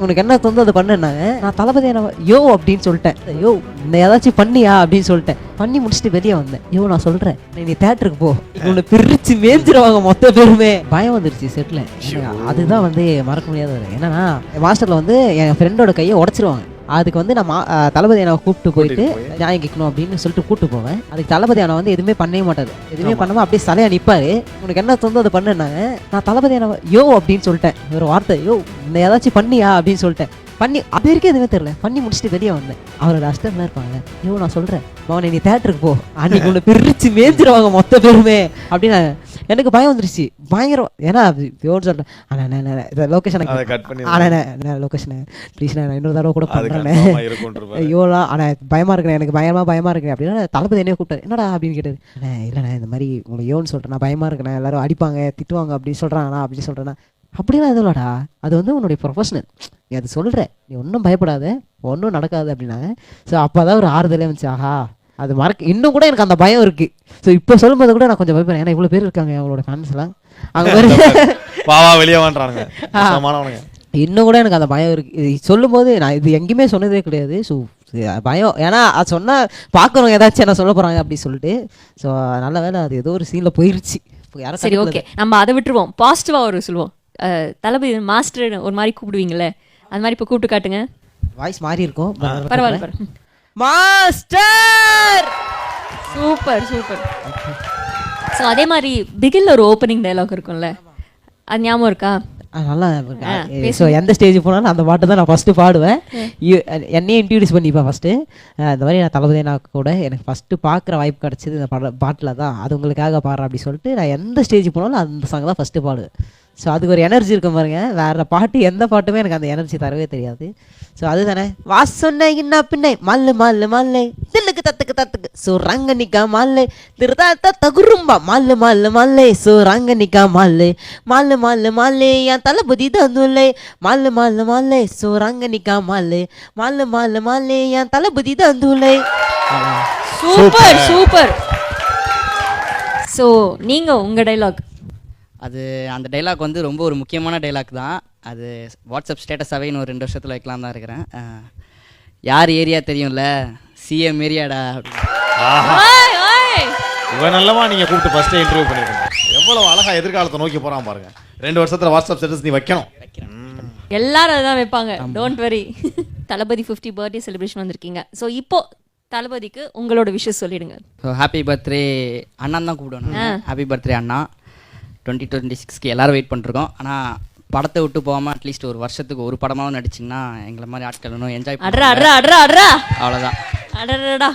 உனக்கு என்ன தோணுதோ அதை பண்ணுனாங்க. நான் தளபதி யோ அப்படின்னு சொல்லிட்டேன். யோ இந்த ஏதாச்சும் பண்ணியா அப்படின்னு சொல்லிட்டேன். பண்ணி முடிச்சுட்டு வெளியே வந்தேன். யோ நான் சொல்றேன் நீ தியேட்டருக்கு போ, உன்னை பிரிச்சு மேய்ஞ்சிருவாங்க மொத்த பேருமே. பயம் வந்துருச்சு செட்ல. அதுதான் வந்து மறக்க முடியாத ஒரு என்னன்னா மாஸ்டர்ல வந்து என் ஃப்ரெண்டோட கையை உடச்சிருவாங்க. அதுக்கு வந்து நான் தளபதி அண்ணா கூப்பிட்டு போயிட்டு நியாயம் கேட்கணும் அப்படின்னு சொல்லிட்டு கூப்பிட்டு போவேன். அதுக்கு தளபதி அண்ணா வந்து எதுவுமே பண்ணவே மாட்டாரு. எதுவுமே பண்ணாம அப்படியே தலையா நிற்பாரு. உனக்கு என்ன தோணுதோ அதை பண்ணுனாங்க. நான் தளபதி அண்ணா யோ அப்படின்னு சொல்லிட்டேன். ஒரு வார்த்தை யோ இந்த ஏதாச்சும் பண்ணியா அப்படின்னு சொல்லிட்டேன். பண்ணி அது வரைக்கும் எதுவுமே தெரியல. பண்ணி முடிச்சுட்டு வெளியே வந்தேன். அவரோட அஸ்டன்லாம் இருப்பாங்க. ஐயோ நான் சொல்றேன் மகனை நீ தியேட்டருக்கு போ, அன்னைக்கு உன்னை பிரிச்சு மேய்ஞ்சிருவாங்க மொத்த பேருமே அப்படின்னு. எனக்கு பயம் வந்துருச்சு பயங்கரம். ஏன்னா சொல்றேன் அண்ணா லொகேஷன் அண்ணா லொகேஷன் ப்ளீஸ் நான் இன்னொரு தடவை கூட பண்றேன். ஐயோலாம் அண்ணா பயமா இருக்கிறேன், எனக்கு பயமா இருக்கிறேன் அப்படின்னா தளபதி என்னைய கூப்பிட்டாரு. என்னடா அப்படின்னு கேட்டாரு. அண்ணா இல்லைண்ணா இந்த மாதிரி உங்களை யோன்னு சொல்றேன், நான் பயமா இருக்கிறேன், எல்லாரும் அடிப்பாங்க திட்டுவாங்க அப்படின்னு சொல்றாங்கண்ணா அப்படின்னு சொல்றேன்னா. அப்படிலாம் எதுவும் இல்லடா, அது வந்து உன்னுடைய ப்ரொஃபஷனல், நீ அது சொல்கிற, நீ ஒன்றும் பயப்படாத, ஒன்றும் நடக்காது அப்படின்னாங்க. ஸோ அப்போ தான் ஒரு ஆறுதலே வந்துச்சு. ஆஹா அது இன்னும் கூட எனக்கு அந்த பயம் இருக்குது. ஸோ இப்போ சொல்லும்போது கூட நான் கொஞ்சம் பயப்படுறேன். ஏன்னா இவ்வளோ பேர் இருக்காங்க அவங்களோட ஃபேன்ஸ்லாம் அங்கே வெளியே வாங்குறாங்க. இன்னும் கூட எனக்கு அந்த பயம் இருக்குது. சொல்லும்போது நான் இது எங்கேயுமே சொன்னதே கிடையாது. ஸோ பயம், ஏன்னா அது சொன்னால் பார்க்குறவங்க ஏதாச்சும் என்ன சொல்ல போகிறாங்க அப்படி சொல்லிட்டு. ஸோ நல்ல வேலை அது ஏதோ ஒரு சீனில் போயிடுச்சு. சரி ஓகே, நம்ம அதை விட்டுருவோம். பாசிட்டிவாக ஒரு சொல்லுவோம். தளபதி மாஸ்டர் ஒரு மாதிரி கூப்பிடுவீங்களே, அது மாதிரி இப்போ கூப்பிட்டு காட்டுங்க. வாய்ஸ் மாறி இருக்கும், பரவாயில்ல. Master super super. ஸோ அதே மாதிரி பிகில் ஒரு ஓப்பனிங் டயலாக் இருக்கும்ல, அது ஞாபகம் இருக்கா? நல்லா ஸோ எந்த ஸ்டேஜ் போனாலும் அந்த பாட்டு தான் நான் ஃபஸ்ட்டு பாடுவேன். என்னையே இன்ட்ரடியூஸ் பண்ணிப்பேன் ஃபஸ்ட்டு. இந்த மாதிரி நான் தளபதி நான் கூட எனக்கு ஃபஸ்ட்டு பார்க்குற வாய்ப்பு கிடச்சிது இந்த பாட்டில் தான். அது உங்களுக்காக பாடுறேன் அப்படி சொல்லிட்டு நான் எந்த ஸ்டேஜ் போனாலும் அந்த சாங் தான் ஃபஸ்ட்டு பாடுவேன். ஸோ அதுக்கு ஒரு எனர்ஜி இருக்கும் பாருங்க. வேறு பாட்டு எந்த பாட்டுமே எனக்கு அந்த எனர்ஜி தரவே தெரியாது. ஸோ அதுதானே வாசனை என்ன பின்னை மல்லு மல்லு மல்லை தில்லுக்கு தத்துக்கு தத்துக்கு ஸோ ரங்கனிக்கா மல்லை திருதாத்த தகுரும்பா மல்லு மல்லு மல்லை ஸோ ரங்கனிக்கா மல்லை மல்லு மல்லு மல்லை என் தளபதி தந்துல்லை மல்லு மல்லு மல்லை ஸோ ரங்கனிக்கா மல்லை மல்லு மல்லு மல்லை என் தளபதி தந்துல்லை. Super super. ஸோ நீங்கள் உங்கள் டைலாக் அது அந்த டைலாக் வந்து ரொம்ப ஒரு முக்கியமான டைலாக் தான். அது வாட்ஸ்அப் ஸ்டேட்டஸாகவே இன்னும் 2 வருஷத்தில் வைக்கலாம் தான் இருக்கிறேன். யார் ஏரியா தெரியும்ல, சிஎம் ஏரியாடா. இவன் நல்லவா நீங்கள் கூப்பிட்டு ஃபஸ்ட்டே இன்டர்வியூ பண்ணிருக்கீங்க. எவ்வளோ அழகாக எதிர்காலத்தை நோக்கி போகிறான் பாருங்க. 2 வருஷத்தில் வாட்ஸ்அப் ஸ்டேட்டஸ் நீ வைக்கணும். எல்லாரும் அதான் வைப்பாங்க, don't worry. Thalapathy 50 birthday celebration வந்திருக்கீங்க. ஸோ இப்போ தளபதிக்கு உங்களோட விஷயம் சொல்லிடுங்க. ஸோ ஹாப்பி பர்த்டே அண்ணான் தான் கூப்பிடணும். ஹாப்பி பர்த்டே அண்ணா. 2026க்கு எல்லாரும் வெயிட் பண்ணிருக்கோம். ஆனால் படத்தை விட்டு போகாமல் அட்லீஸ்ட் ஒரு வருஷத்துக்கு ஒரு படமாவும் நடிச்சிங்கன்னா எங்களை மாதிரி ஆட்கள் இன்னும் என்ஜாய் பண்ணுறோம். அவ்வளோதான். அடடா